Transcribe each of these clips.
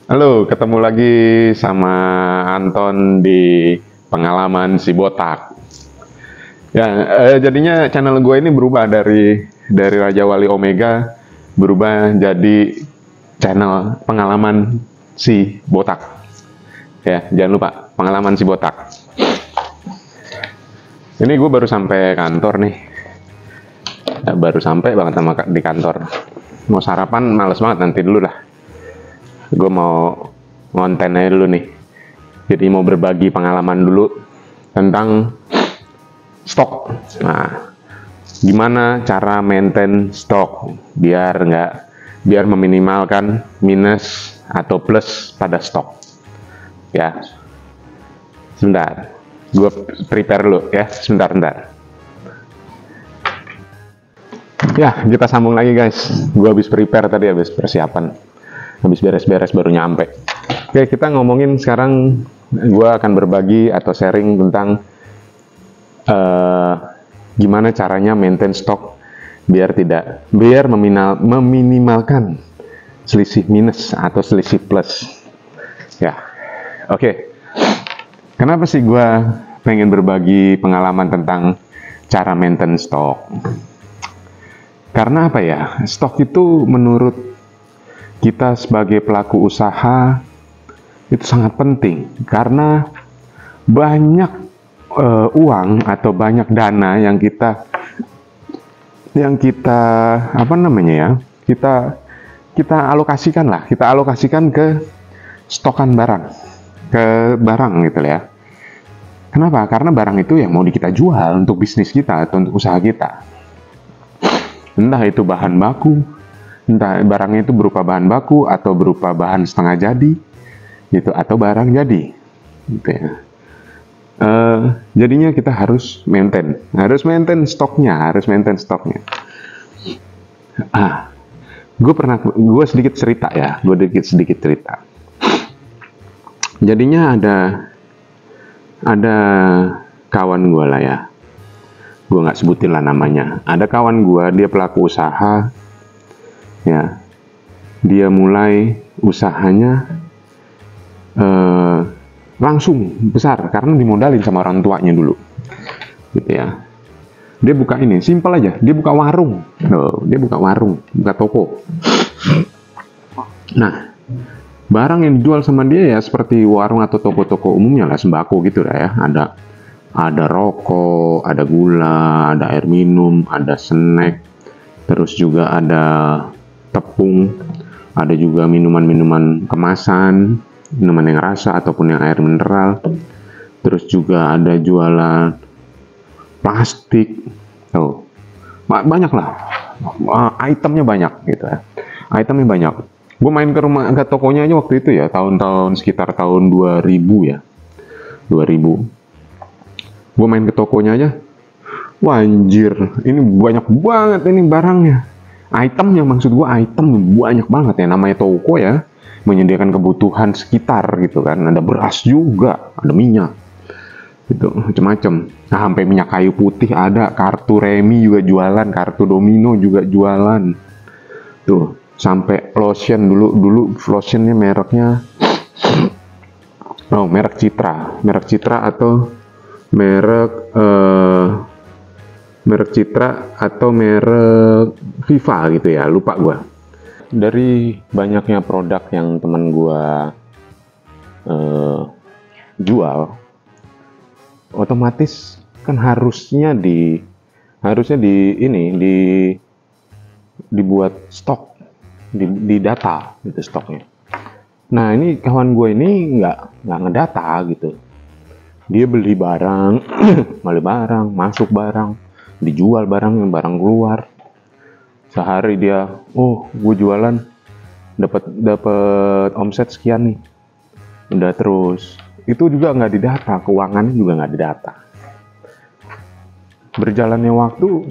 Halo, ketemu lagi sama Anton di pengalaman si botak. Ya, jadinya channel gue ini berubah dari Raja Wali Omega berubah jadi channel pengalaman si botak. Ya, jangan lupa pengalaman si botak. Ini gue baru sampai kantor nih. Ya, baru sampai banget di kantor. Mau sarapan males banget, nanti dulu lah. Gue mau ngonten aja dulu nih. Jadi mau berbagi pengalaman dulu tentang stok. Nah, gimana cara maintain stok biar meminimalkan minus atau plus pada stok. Ya, sebentar. Gue prepare dulu ya, sebentar. Ya, kita sambung lagi guys. Gue habis prepare tadi, habis persiapan. Habis beres-beres baru nyampe. Oke, kita ngomongin sekarang, gue akan berbagi atau sharing tentang gimana caranya maintain stok biar meminimalkan selisih minus atau selisih plus. Ya, oke. Kenapa sih gue pengen berbagi pengalaman tentang cara maintain stok? Karena apa ya? Stok itu menurut kita sebagai pelaku usaha itu sangat penting karena banyak uang atau banyak dana yang kita apa namanya ya, kita alokasikan ke stokan barang gitu ya. Kenapa? Karena barang itu yang mau kita jual untuk bisnis kita atau untuk usaha kita. Entah itu bahan baku, entah barangnya itu berupa bahan baku atau berupa bahan setengah jadi gitu, atau barang jadi gitu ya. Jadinya kita harus maintain stoknya. Gue sedikit cerita. Jadinya ada kawan gue lah ya, gue nggak sebutin lah namanya. Ada kawan gue, dia pelaku usaha ya, dia mulai usahanya langsung besar karena dimodalin sama orang tuanya dulu gitu ya. Dia buka ini simpel aja, dia buka warung, buka toko. Nah, barang yang dijual sama dia ya seperti warung atau toko-toko umumnya lah, sembako gitu lah ya. Ada rokok, ada gula, ada air minum, ada snack, terus juga ada tepung, ada juga minuman-minuman kemasan, minuman yang rasa ataupun yang air mineral. Terus juga ada jualan plastik. Banyak lah. Itemnya banyak gitu ya. Gue main ke tokonya aja waktu itu ya, sekitar tahun 2000 ya. 2000. Gue main ke tokonya aja. Wah anjir, ini banyak banget ini barangnya. Itemnya, maksud gue item banyak banget ya, namanya toko ya, menyediakan kebutuhan sekitar gitu kan. Ada beras juga, ada minyak gitu, macam-macam. Nah, sampai minyak kayu putih ada, kartu remi juga jualan, kartu domino juga jualan tuh, sampai lotion. Dulu lotionnya mereknya merek Citra atau merek Citra atau merek Viva gitu ya, lupa gua. Dari banyaknya produk yang teman gua jual, otomatis kan harusnya dibuat stok, di data gitu stoknya. Nah, ini kawan gue ini nggak ngedata gitu. Dia beli barang, masuk barang, dijual barang keluar. Sehari dia, gue jualan dapat omset sekian nih. Udah terus. Itu juga nggak didata, keuangannya juga nggak didata. Berjalannya waktu,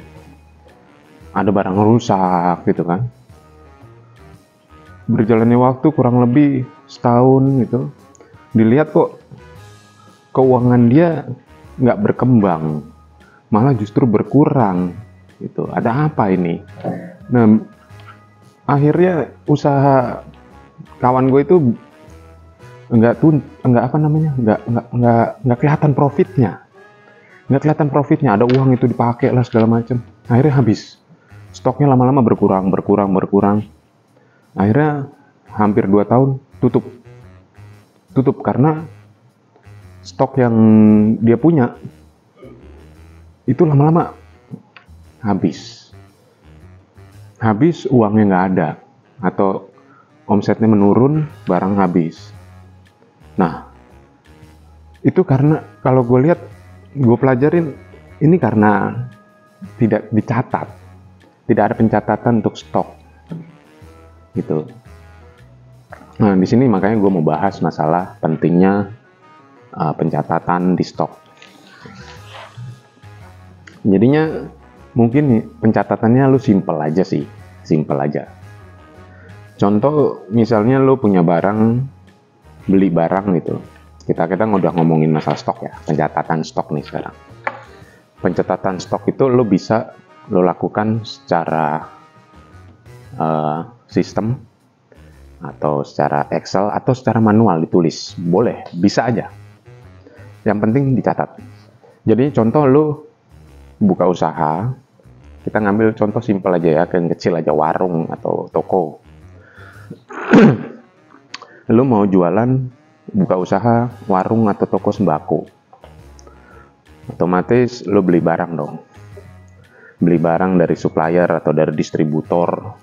ada barang rusak gitu kan. Berjalannya waktu kurang lebih setahun gitu, dilihat kok keuangan dia nggak berkembang, malah justru berkurang gitu. Ada apa ini? Nah, akhirnya usaha kawan gue itu nggak apa namanya, nggak kelihatan profitnya, ada uang itu dipakai lah segala macam, akhirnya habis, stoknya lama-lama berkurang, akhirnya hampir 2 tahun tutup karena stok yang dia punya itu lama-lama habis, uangnya nggak ada, atau omsetnya menurun, barang habis. Nah, itu karena kalau gue lihat, gue pelajarin, ini karena tidak dicatat, tidak ada pencatatan untuk stok, gitu. Nah, di sini makanya gue mau bahas masalah pentingnya pencatatan di stok. Jadinya mungkin nih, pencatatannya lu simple aja. Contoh misalnya lu punya beli barang gitu. Kita udah ngomongin masalah stok ya, pencatatan stok nih sekarang. Pencatatan stok itu lu bisa lu lakukan secara sistem, atau secara Excel, atau secara manual ditulis. Boleh, bisa aja. Yang penting dicatat. Jadi contoh lu buka usaha, kita ngambil contoh simpel aja ya, yang kecil aja, warung atau toko. Lu mau jualan, buka usaha warung atau toko sembako, otomatis lu beli barang dong, beli barang dari supplier atau dari distributor.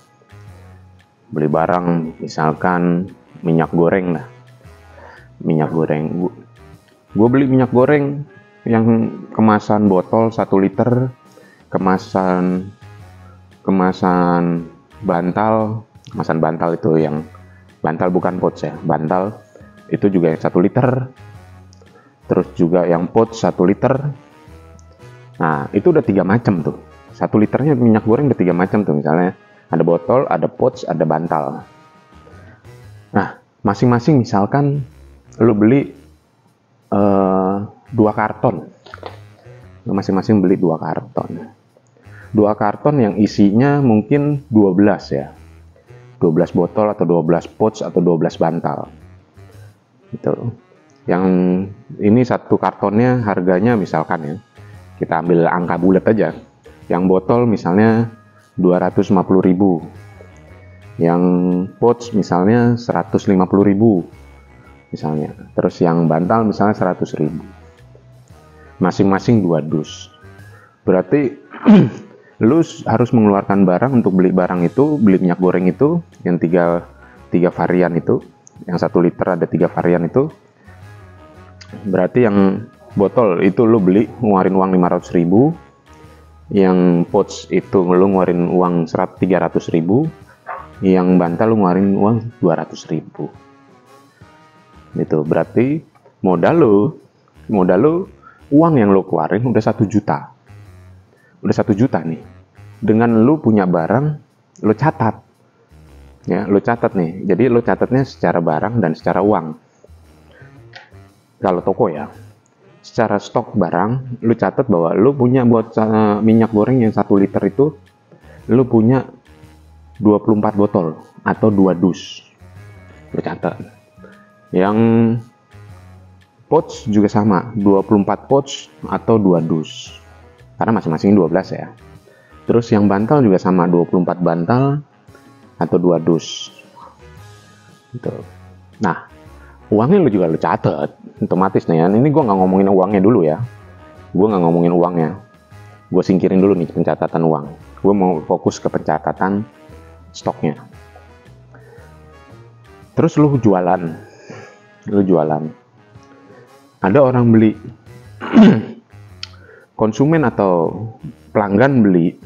Beli barang misalkan minyak goreng lah, gue beli minyak goreng yang kemasan botol 1 liter, kemasan bantal itu yang bantal, bukan pouch ya, bantal itu juga yang 1 liter, terus juga yang pouch 1 liter. Nah, itu udah 3 macam tuh, 1 liternya minyak goreng udah 3 macam tuh, misalnya ada botol, ada pouch, ada bantal. Nah, masing-masing misalkan lu beli 2 karton, masing-masing beli 2 karton, 2 karton yang isinya mungkin 12 ya, 12 botol atau 12 pouch atau 12 bantal gitu. Yang ini 1 kartonnya harganya misalkan ya, kita ambil angka bulat aja, yang botol misalnya 250.000, yang pouch misalnya 150.000 misalnya, terus yang bantal misalnya 100.000, masing-masing 2 dus. Berarti lu harus mengeluarkan barang untuk beli barang itu, beli minyak goreng itu yang tiga varian itu, yang 1 liter ada 3 varian itu. Berarti yang botol itu lu beli ngeluarin uang 500.000, yang pouch itu lu ngeluarin uang 300.000, yang bantal lu ngeluarin uang 200.000 gitu. Berarti modal lu uang yang lu keluarin udah 1 juta, udah 1 juta nih. Dengan lu punya barang, lu catat ya, lu catat nih. Jadi lu catatnya secara barang dan secara uang. Kalau toko ya, secara stok barang, lu catat bahwa lu punya buat minyak goreng yang 1 liter itu, lu punya 24 botol atau 2 dus. Lu catat. Yang pouch juga sama, 24 pouch atau 2 dus. Karena masing-masing 12 ya. Terus yang bantal juga sama, 24 bantal atau 2 dus. Gitu. Nah, uangnya lu juga lu catat, otomatis nih ya. Ini gue nggak ngomongin uangnya dulu ya. Gue nggak ngomongin uangnya. Gue singkirin dulu nih pencatatan uang. Gue mau fokus ke pencatatan stoknya. Terus lu jualan. Ada orang beli, konsumen atau pelanggan beli,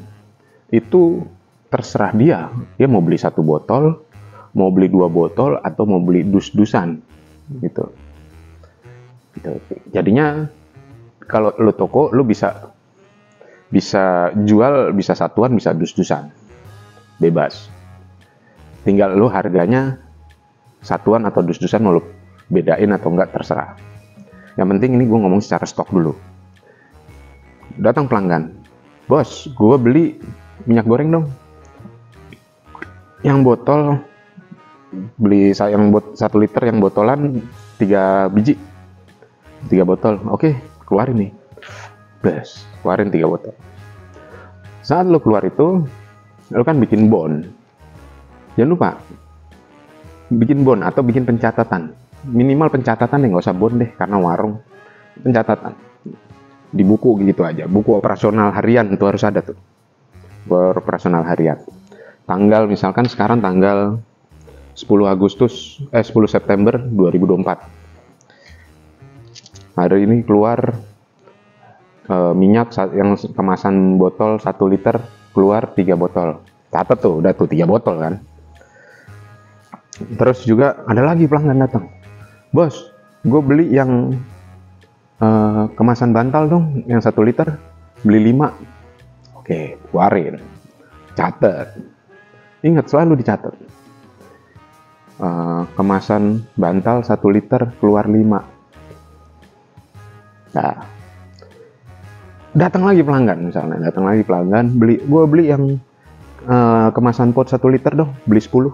itu terserah dia mau beli 1 botol, mau beli 2 botol, atau mau beli dus-dusan gitu. Jadinya kalau lu toko, lu bisa jual, bisa satuan, bisa dus-dusan, bebas. Tinggal lu harganya satuan atau dus-dusan mau lu bedain atau enggak, terserah. Yang penting ini gue ngomong secara stok dulu. Datang pelanggan, bos, gue beli minyak goreng dong, yang botol beli, yang 1 liter yang botolan 3 biji, 3 botol. Oke, keluarin nih. Bes, keluarin 3 botol. Saat lo keluar itu, lo kan bikin bond. Jangan lupa bikin bond atau bikin pencatatan. Minimal pencatatan deh, nggak usah bond deh, karena warung. Pencatatan di buku gitu aja. Buku operasional harian itu harus ada tuh. Operasional harian. Tanggal misalkan sekarang tanggal 10 September 2024. Hari ini keluar minyak yang kemasan botol 1 liter keluar 3 botol. Catat tuh, udah tuh 3 botol kan. Terus juga ada lagi pelanggan datang. Bos, gue beli yang kemasan bantal dong, yang 1 liter, beli 5. Oke, keluarin. Catat. Ingat, selalu dicatat. Kemasan bantal 1 liter keluar 5. Nah, datang lagi pelanggan misalnya, gue beli yang kemasan pot 1 liter dong, beli 10.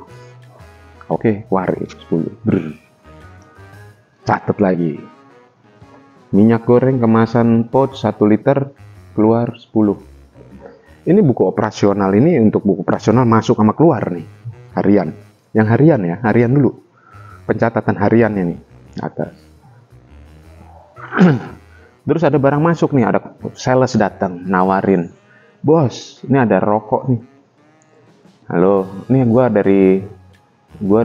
Oke, keluarin 10. Catat lagi. Minyak goreng kemasan pot 1 liter keluar 10. Ini buku operasional, ini untuk buku operasional masuk sama keluar nih. Harian. Yang harian ya, harian dulu. Pencatatan hariannya nih, atas. Terus ada barang masuk nih, ada sales datang nawarin. Bos, ini ada rokok nih. Halo, ini gua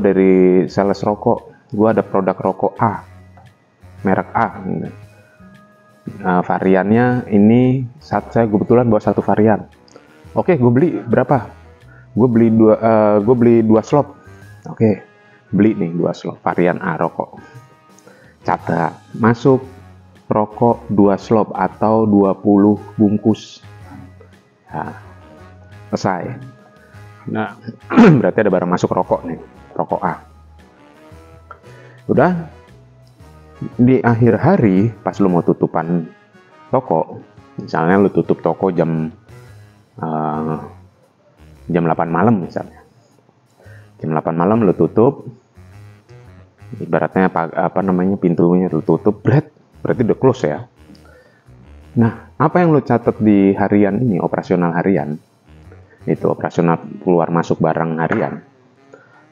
dari sales rokok. Gua ada produk rokok A. Merek A. Variannya ini saya kebetulan bawa 1 varian. Oke, gue beli berapa? Gue beli 2 slop. Oke, beli nih 2 slop varian A rokok. Catat, masuk rokok 2 slop atau 20 bungkus. Nah, selesai. Nah, berarti ada barang masuk rokok nih, rokok A. Udah, di akhir hari pas lu mau tutupan toko, misalnya lu tutup toko jam 8 malam misalnya, jam 8 malam lu tutup, ibaratnya pintunya lu tutup, berarti udah close ya. Nah, apa yang lu catat di harian ini, operasional harian, itu operasional keluar masuk barang harian,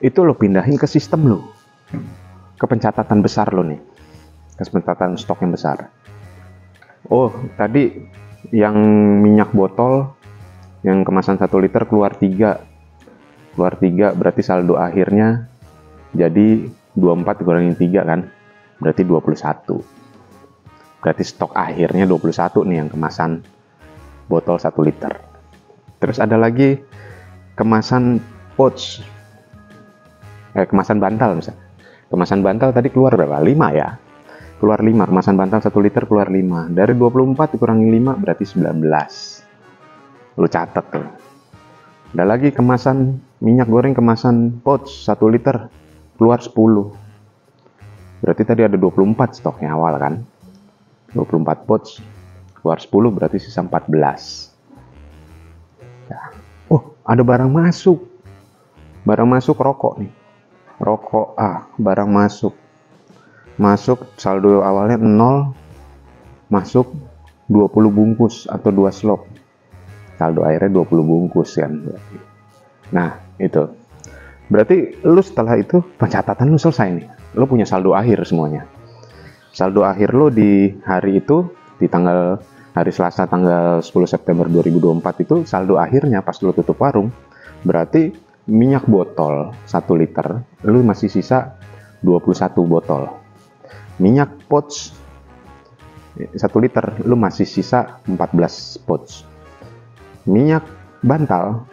itu lo pindahin ke sistem lo, ke pencatatan besar lo nih, pencatatan stok yang besar. Oh, tadi yang minyak botol yang kemasan 1 liter keluar 3 berarti saldo akhirnya jadi 24 dikurangin 3 kan, berarti 21. Berarti stok akhirnya 21 nih yang kemasan botol 1 liter. Terus ada lagi kemasan pouch, kemasan bantal misalnya. Kemasan bantal tadi keluar berapa? 5 ya. Keluar 5, kemasan bantal 1 liter keluar 5. Dari 24 dikurangi 5 berarti 19. Lu catat tuh. Ada lagi kemasan minyak goreng kemasan pouch 1 liter keluar 10. Berarti tadi ada 24 stoknya awal kan. 24 pouch keluar 10 berarti sisa 14. Ya. Oh, ada barang masuk. Barang masuk rokok nih. Rokok A, barang masuk. Masuk saldo awalnya 0, masuk 20 bungkus atau 2 slop. Saldo akhirnya 20 bungkus kan. Nah, itu. Berarti lu setelah itu pencatatan lu selesai nih. Lu punya saldo akhir semuanya. Saldo akhir lu di hari itu, di hari Selasa tanggal 10 September 2024 itu saldo akhirnya pas lu tutup warung, berarti minyak botol 1 liter, lu masih sisa 21 botol. Minyak pouch 1 liter, lu masih sisa 14 pouch. Minyak bantal,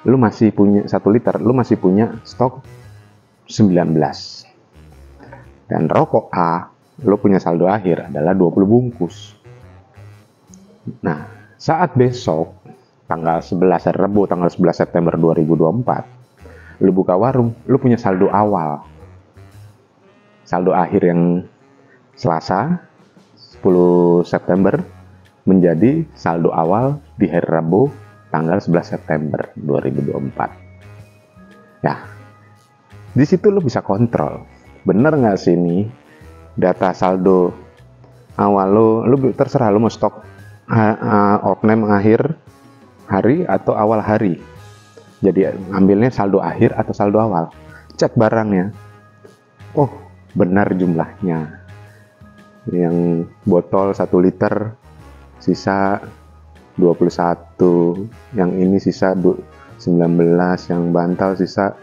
lu masih punya 1 liter, lu masih punya stok 19. Dan rokok A, lu punya saldo akhir adalah 20 bungkus. Nah, saat besok, tanggal 11 hari Rabu, tanggal 11 September 2024, lu buka warung, lu punya saldo awal. Saldo akhir yang Selasa, 10 September, menjadi saldo awal di hari Rabu, tanggal 11 September 2024. Ya, di situ lu bisa kontrol. Bener nggak sih ini data saldo awal lu terserah lu mau stok outname akhir hari atau awal hari. Jadi ambilnya saldo akhir atau saldo awal. Cek barangnya. Oh, benar jumlahnya. Yang botol 1 liter sisa 21, yang ini sisa 19, yang bantal sisa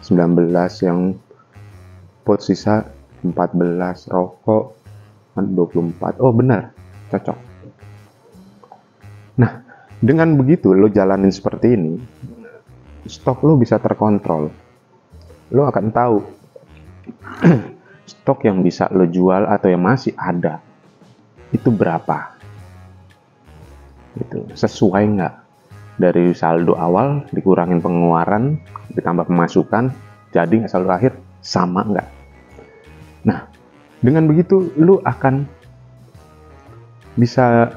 19, yang pot sisa 14, rokok 24. Oh benar, cocok. Nah, dengan begitu lo jalanin seperti ini, stok lo bisa terkontrol. Lo akan tahu stok yang bisa lo jual atau yang masih ada itu berapa, gitu. Sesuai nggak dari saldo awal dikurangin pengeluaran ditambah pemasukan, jadi nggak saldo akhir sama nggak. Nah, dengan begitu lu akan bisa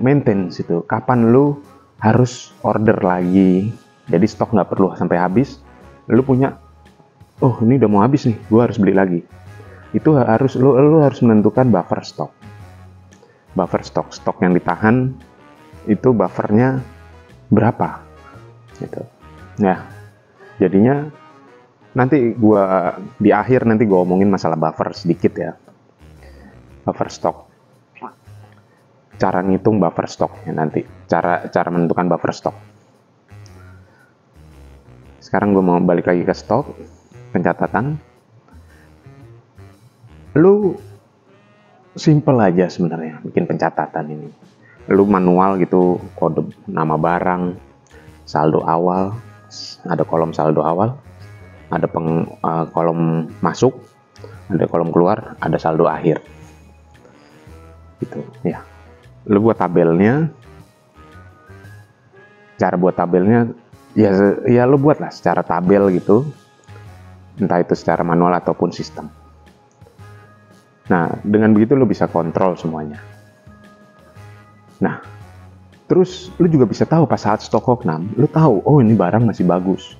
maintain situ kapan lu harus order lagi, jadi stok nggak perlu sampai habis. Lu punya, oh ini udah mau habis nih, gua harus beli lagi. Itu harus lu harus menentukan buffer stok yang ditahan itu buffernya berapa gitu ya. Jadinya nanti di akhir gua omongin masalah buffer sedikit ya, buffer stok, cara ngitung buffer stoknya nanti, cara menentukan buffer stok. Sekarang gue mau balik lagi ke stok pencatatan. Lu simple aja sebenarnya bikin pencatatan ini. Lu manual gitu, kode nama barang, saldo awal, ada kolom saldo awal, ada kolom masuk, ada kolom keluar, ada saldo akhir. Gitu ya. Lu buat tabelnya. Cara buat tabelnya ya lu buatlah secara tabel gitu. Entah itu secara manual ataupun sistem. Nah, dengan begitu lo bisa kontrol semuanya. Nah, terus lo juga bisa tahu pas saat stok oknam, lo tahu, oh ini barang masih bagus.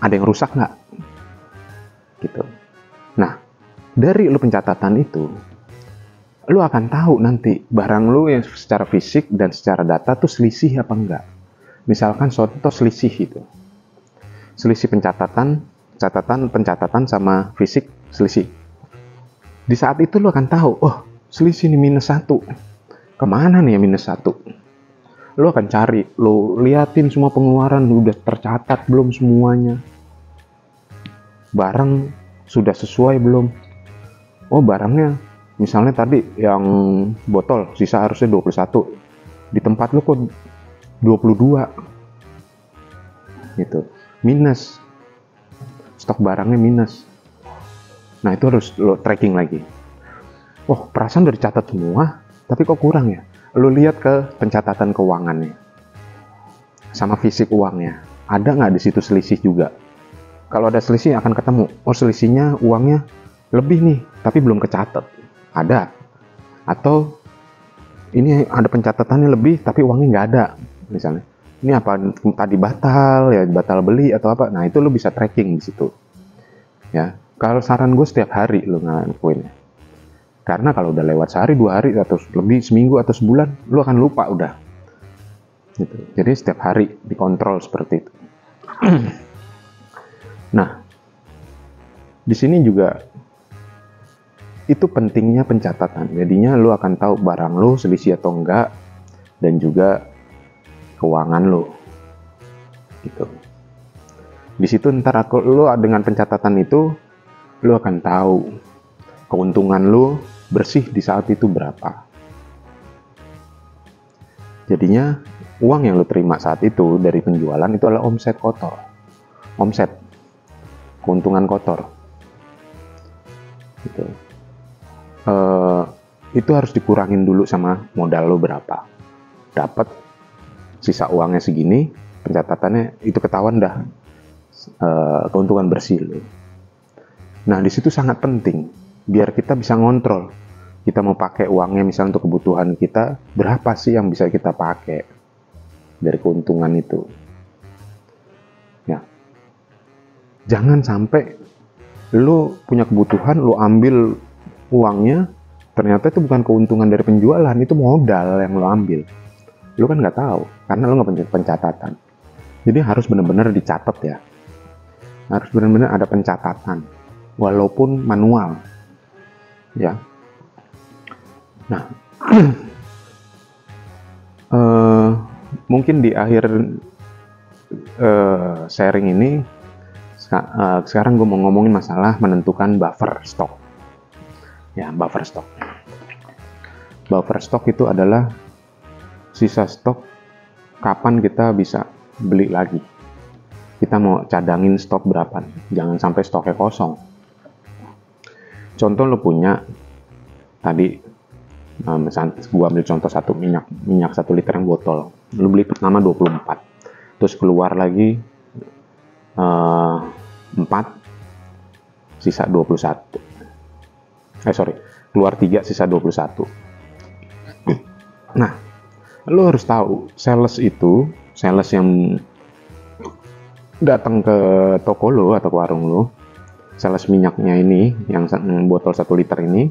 Ada yang rusak nggak? Gitu. Nah, dari lo pencatatan itu, lo akan tahu nanti barang lo yang secara fisik dan secara data tuh selisih apa enggak. Misalkan contoh selisih itu. Selisih pencatatan sama fisik selisih. Di saat itu lo akan tahu, oh selisih ini -1. Kemana nih ya -1? Lo akan cari, lo liatin semua pengeluaran, udah tercatat belum semuanya. Barang sudah sesuai belum? Oh barangnya, misalnya tadi yang botol, sisa harusnya 21. Di tempat lo kok 22. Gitu. Minus. Stok barangnya minus. Nah itu harus lo tracking lagi. Oh perasaan udah dicatat semua, tapi kok kurang ya? Lo lihat ke pencatatan keuangannya, sama fisik uangnya. Ada nggak di situ selisih juga? Kalau ada selisih akan ketemu. Oh selisihnya uangnya lebih nih, tapi belum kecatat. Ada. Atau ini ada pencatatannya lebih, tapi uangnya nggak ada. Misalnya, ini apa tadi batal beli atau apa? Nah itu lo bisa tracking di situ. Ya. Kalau saran gue setiap hari lo ngelakuinnya. Karena kalau udah lewat sehari, 2 hari, atau lebih seminggu atau sebulan, lo akan lupa udah. Gitu. Jadi setiap hari dikontrol seperti itu. Nah, di sini juga itu pentingnya pencatatan. Jadinya lo akan tahu barang lo selisih atau enggak, dan juga keuangan lo. Gitu. Di situ ntar lo dengan pencatatan itu lo akan tahu keuntungan lo bersih di saat itu berapa. Jadinya uang yang lo terima saat itu dari penjualan itu adalah omset kotor. Omset. Keuntungan kotor. Gitu. Itu harus dikurangin dulu sama modal lo berapa. Dapat sisa uangnya segini, pencatatannya itu ketahuan dah keuntungan bersih lo. Nah, di situ sangat penting biar kita bisa ngontrol. Kita mau pakai uangnya misalnya untuk kebutuhan kita, berapa sih yang bisa kita pakai dari keuntungan itu. Ya. Jangan sampai lu punya kebutuhan, lu ambil uangnya, ternyata itu bukan keuntungan dari penjualan, itu modal yang lu ambil. Lu kan nggak tahu, karena lu nggak punya pencatatan. Jadi harus benar-benar dicatat ya. Harus benar-benar ada pencatatan, walaupun manual. Ya. Nah, mungkin di akhir sharing ini, sekarang gue mau ngomongin masalah menentukan buffer stok. Ya, buffer stok. Buffer stok itu adalah sisa stok kapan kita bisa beli lagi. Kita mau cadangin stok berapa, jangan sampai stoknya kosong. Contoh lo punya tadi, misalnya gua ambil contoh minyak 1 liter yang botol, lo beli pertama 24, terus keluar lagi 4, sisa 21. Keluar 3, sisa 21. Nah, lo harus tahu, sales yang datang ke toko lo atau ke warung lo, sales minyaknya ini, yang botol 1 liter ini,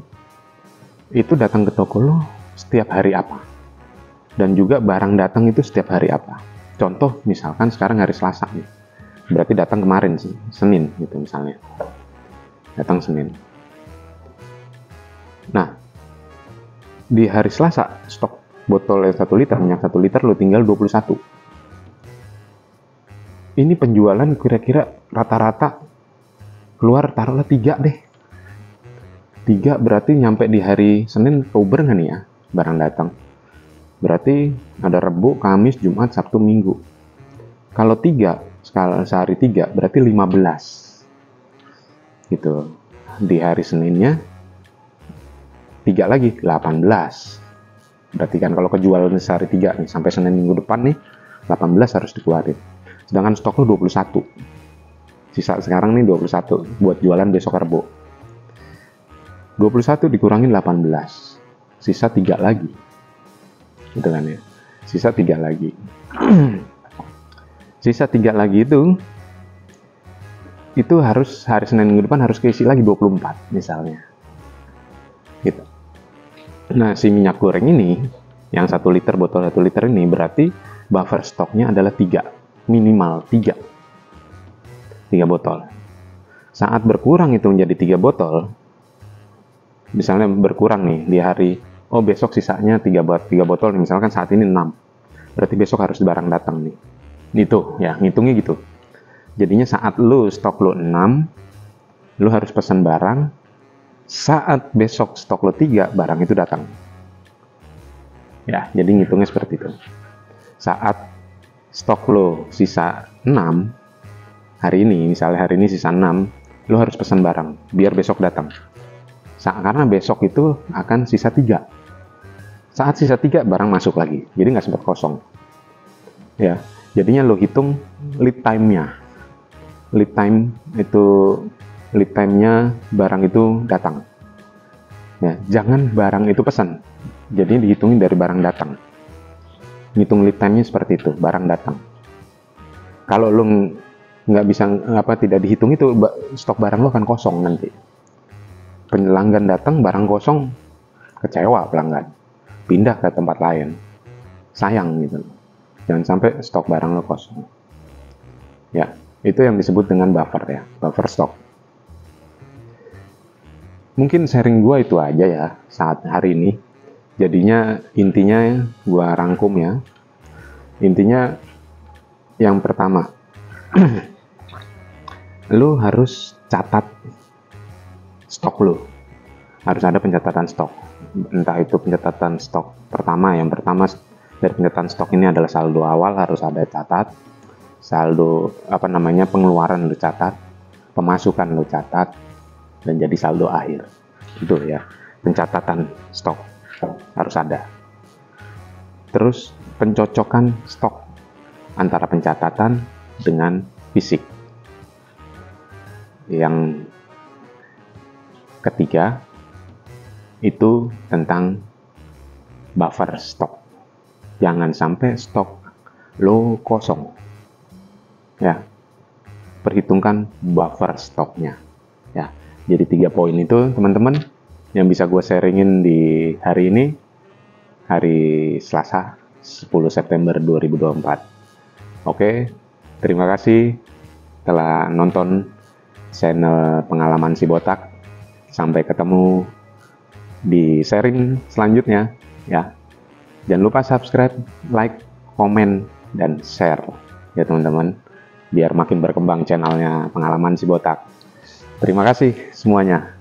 itu datang ke toko lo setiap hari apa, dan juga barang datang itu setiap hari apa. Contoh, misalkan sekarang hari Selasa nih, berarti datang kemarin sih, Senin gitu misalnya, datang Senin. Nah, di hari Selasa stok botol 1 liter, minyak 1 liter lo tinggal 21. Ini penjualan kira-kira rata-rata keluar, taruhlah 3 deh. 3 berarti nyampe di hari Senin, keuber nggak nih ya barang datang? Berarti ada Rabu, Kamis, Jumat, Sabtu, Minggu. Kalau 3, sehari 3 berarti 15. Gitu. Di hari Seninnya 3 lagi, 18. Berarti kan kalau kejual sehari 3 nih, sampai Senin minggu depan nih, 18 harus dikeluarin. Sedangkan stok lo 21. Sisa sekarang nih 21 buat jualan besok Rebo. 21 dikurangin 18. Sisa 3 lagi. Gitu kan ya. Sisa 3 lagi. Sisa 3 lagi itu harus hari Senin minggu depan harus keisi lagi 24 misalnya. Gitu. Nah, si minyak goreng ini yang 1 liter, botol 1 liter ini berarti buffer stoknya adalah 3, minimal 3 botol. Saat berkurang itu menjadi 3 botol, misalnya berkurang nih di hari, besok sisanya 3 botol, misalkan saat ini 6, berarti besok harus barang datang nih. Itu ya, ngitungnya gitu. Jadinya saat lu stok lu 6, lu harus pesan barang. Saat besok stok lo 3, barang itu datang. Ya, jadi ngitungnya seperti itu. Saat stok lo sisa 6, misalnya hari ini sisa 6, lo harus pesan barang, biar besok datang. Karena besok itu akan sisa 3. Saat sisa 3, barang masuk lagi, jadi nggak sempat kosong. Ya, jadinya lo hitung lead time-nya. Lead time-nya barang itu datang. Ya, jangan barang itu pesan. Jadi dihitungin dari barang datang. Ngitung lead time-nya seperti itu, barang datang. Kalau lo nggak bisa tidak dihitung itu, stok barang lo akan kosong nanti. Pelanggan datang, barang kosong, kecewa pelanggan. Pindah ke tempat lain. Sayang gitu. Jangan sampai stok barang lo kosong. Ya, itu yang disebut dengan buffer ya, buffer stok. Mungkin sharing gue itu aja ya saat hari ini. Jadinya intinya gue rangkum ya. Intinya yang pertama, lu harus catat stok lu. Harus ada pencatatan stok. Entah itu pencatatan stok yang pertama dari pencatatan stok ini adalah saldo awal, harus ada catat. Saldo pengeluaran lu catat, pemasukan lu catat, dan jadi saldo akhir. Itu ya, pencatatan stok harus ada. Terus pencocokan stok antara pencatatan dengan fisik. Yang ketiga itu tentang buffer stok. Jangan sampai stok lo kosong. Ya, perhitungkan buffer stoknya. Ya, jadi 3 poin itu teman-teman yang bisa gue sharingin di hari ini, hari Selasa 10 September 2024. Oke, terima kasih telah nonton channel Pengalaman Si Botak. Sampai ketemu di sharing selanjutnya ya. Jangan lupa subscribe, like, komen, dan share ya teman-teman, biar makin berkembang channelnya Pengalaman Si Botak. Terima kasih semuanya.